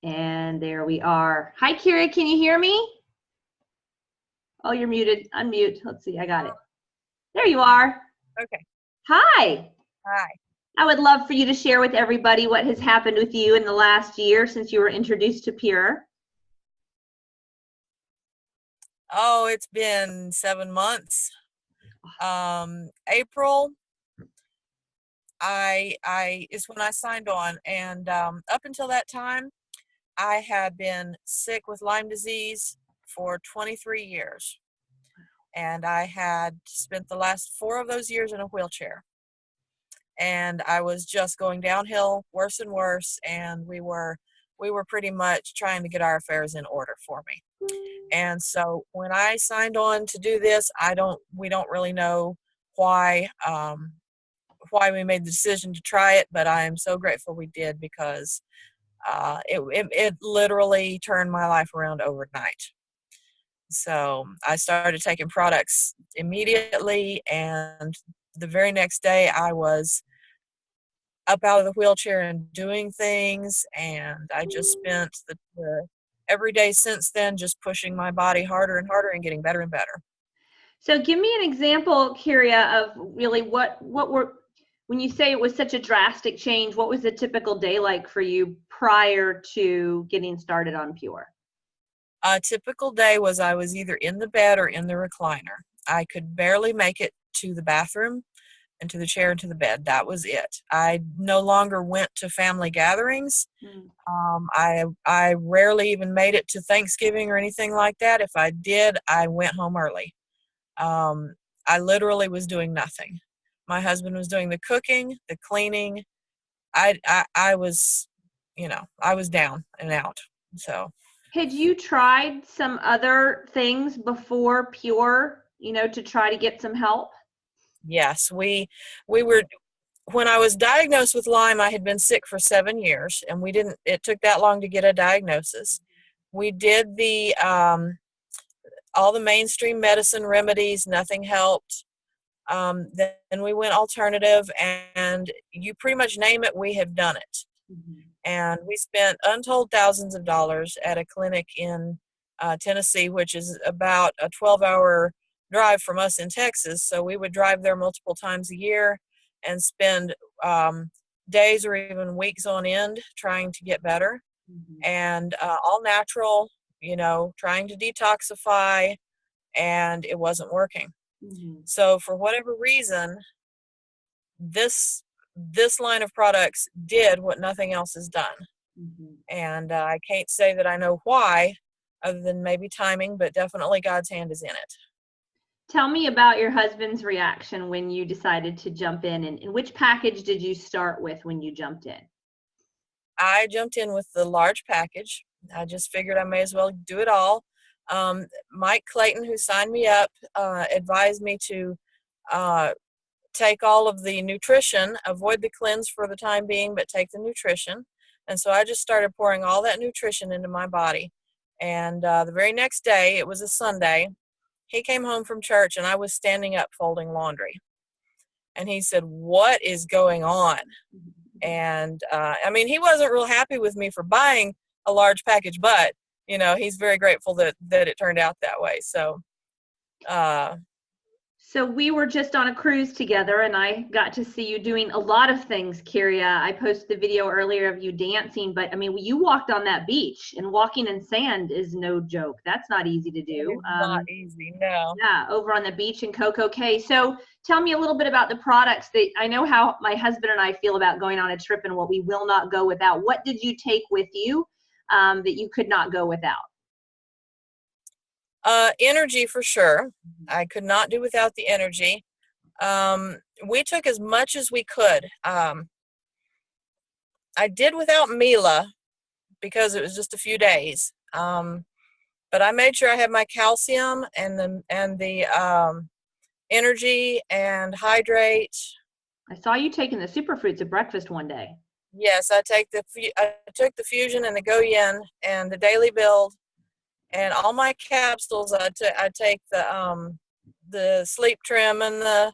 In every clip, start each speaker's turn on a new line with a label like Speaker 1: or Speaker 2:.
Speaker 1: And there we are. Hi, Kira, can you hear me? Oh, you're muted. Unmute. Let's see, I got it. There you are.
Speaker 2: Okay.
Speaker 1: Hi.
Speaker 2: Hi.
Speaker 1: I would love for you to share with everybody what has happened with you in the last year since you were introduced to Pure.
Speaker 2: Oh, it's been 7 months. April, I is when I signed on, and up until that time, I had been sick with Lyme disease for 23 years, and I had spent the last 4 of those years in a wheelchair. And I was just going downhill, worse and worse, and we were pretty much trying to get our affairs in order for me. And so when I signed on to do this, we don't really know why we made the decision to try it, but I am so grateful we did, because it literally turned my life around overnight. So I started taking products immediately, and the very next day I was up out of the wheelchair and doing things, and I just spent the every day since then just pushing my body harder and harder and getting better and better.
Speaker 1: So give me an example, Kyria, of really what were, when you say it was such a drastic change, what was a typical day like for you prior to getting started on Pure?
Speaker 2: A typical day was I was either in the bed or in the recliner. I could barely make it to the bathroom and to the chair and to the bed. That was it. I no longer went to family gatherings. I rarely even made it to Thanksgiving or anything like that. If I did, I went home early. I literally was doing nothing. My husband was doing the cooking, the cleaning. I was, I was down and out. So.
Speaker 1: Had you tried some other things before Pure, to try to get some help?
Speaker 2: Yes, we were, when I was diagnosed with Lyme, I had been sick for 7 years, and it took that long to get a diagnosis. We did all the mainstream medicine remedies, nothing helped. Then we went alternative, and you pretty much name it, we have done it.
Speaker 1: Mm-hmm.
Speaker 2: And we spent untold thousands of dollars at a clinic in Tennessee, which is about a 12-hour drive from us in Texas. So we would drive there multiple times a year and spend days or even weeks on end trying to get better.
Speaker 1: Mm-hmm.
Speaker 2: And all natural, trying to detoxify, and it wasn't working.
Speaker 1: Mm-hmm.
Speaker 2: So for whatever reason, this line of products did what nothing else has done.
Speaker 1: Mm-hmm.
Speaker 2: And I can't say that I know why, other than maybe timing, but definitely God's hand is in it.
Speaker 1: Tell me about your husband's reaction when you decided to jump in, and which package did you start with when you jumped in?
Speaker 2: I jumped in with the large package. I just figured I may as well do it all. Mike Clayton, who signed me up, advised me to take all of the nutrition, avoid the cleanse for the time being, but take the nutrition. And so I just started pouring all that nutrition into my body. And the very next day, it was a Sunday, he came home from church, and I was standing up folding laundry. And he said, "What is going on?" And he wasn't real happy with me for buying a large package, but he's very grateful that it turned out that way. So
Speaker 1: So we were just on a cruise together, and I got to see you doing a lot of things, Kyria. I posted a video earlier of you dancing, but you walked on that beach, and walking in sand is no joke. That's not easy to do.
Speaker 2: It's not easy, no.
Speaker 1: Yeah, over on the beach in Coco Cay. So tell me a little bit about the products. That I know how my husband and I feel about going on a trip and what we will not go without. What did you take with you that you could not go without?
Speaker 2: Energy for sure. I could not do without the energy. We took as much as we could. I did without Mila because it was just a few days. But I made sure I had my calcium and the energy and hydrate.
Speaker 1: I saw you taking the superfruits at breakfast one day.
Speaker 2: Yes, I took the Fusion and the Go Yin and the Daily Build. And all my capsules, I take the sleep trim and the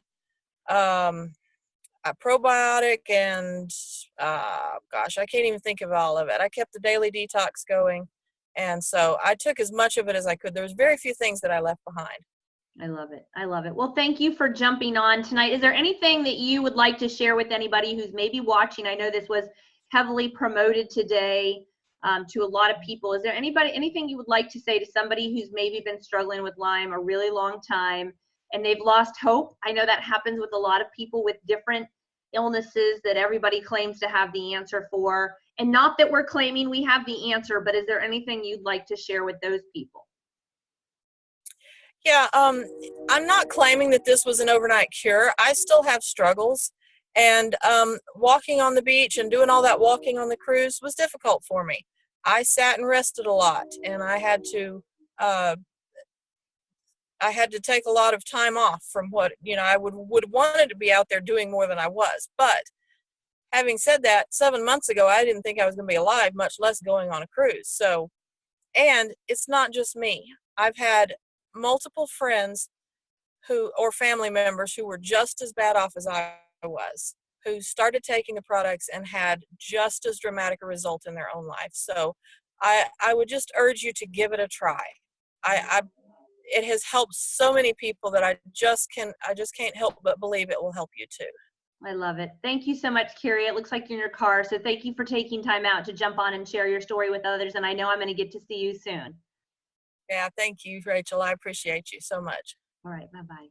Speaker 2: probiotic and gosh, I can't even think of all of it. I kept the daily detox going. And so I took as much of it as I could. There was very few things that I left behind.
Speaker 1: I love it. I love it. Well, thank you for jumping on tonight. Is there anything that you would like to share with anybody who's maybe watching? I know this was heavily promoted today to a lot of people. Is there anything you would like to say to somebody who's maybe been struggling with Lyme a really long time and they've lost hope? I know that happens with a lot of people with different illnesses that everybody claims to have the answer for. And not that we're claiming we have the answer, but is there anything you'd like to share with those people?
Speaker 2: Yeah, I'm not claiming that this was an overnight cure. I still have struggles, and walking on the beach and doing all that walking on the cruise was difficult for me. I sat and rested a lot, and uh, I had to take a lot of time off from what I would wanted to be out there doing more than I was. But having said that, 7 months ago, I didn't think I was going to be alive, much less going on a cruise. So, and it's not just me. I've had multiple friends or family members who were just as bad off as I was, who started taking the products and had just as dramatic a result in their own life. So I would just urge you to give it a try. It has helped so many people that I just can't help but believe it will help you too.
Speaker 1: I love it. Thank you so much, Carrie. It looks like you're in your car. So thank you for taking time out to jump on and share your story with others. And I know I'm going to get to see you soon.
Speaker 2: Yeah, thank you, Rachel. I appreciate you so much.
Speaker 1: All right. Bye-bye.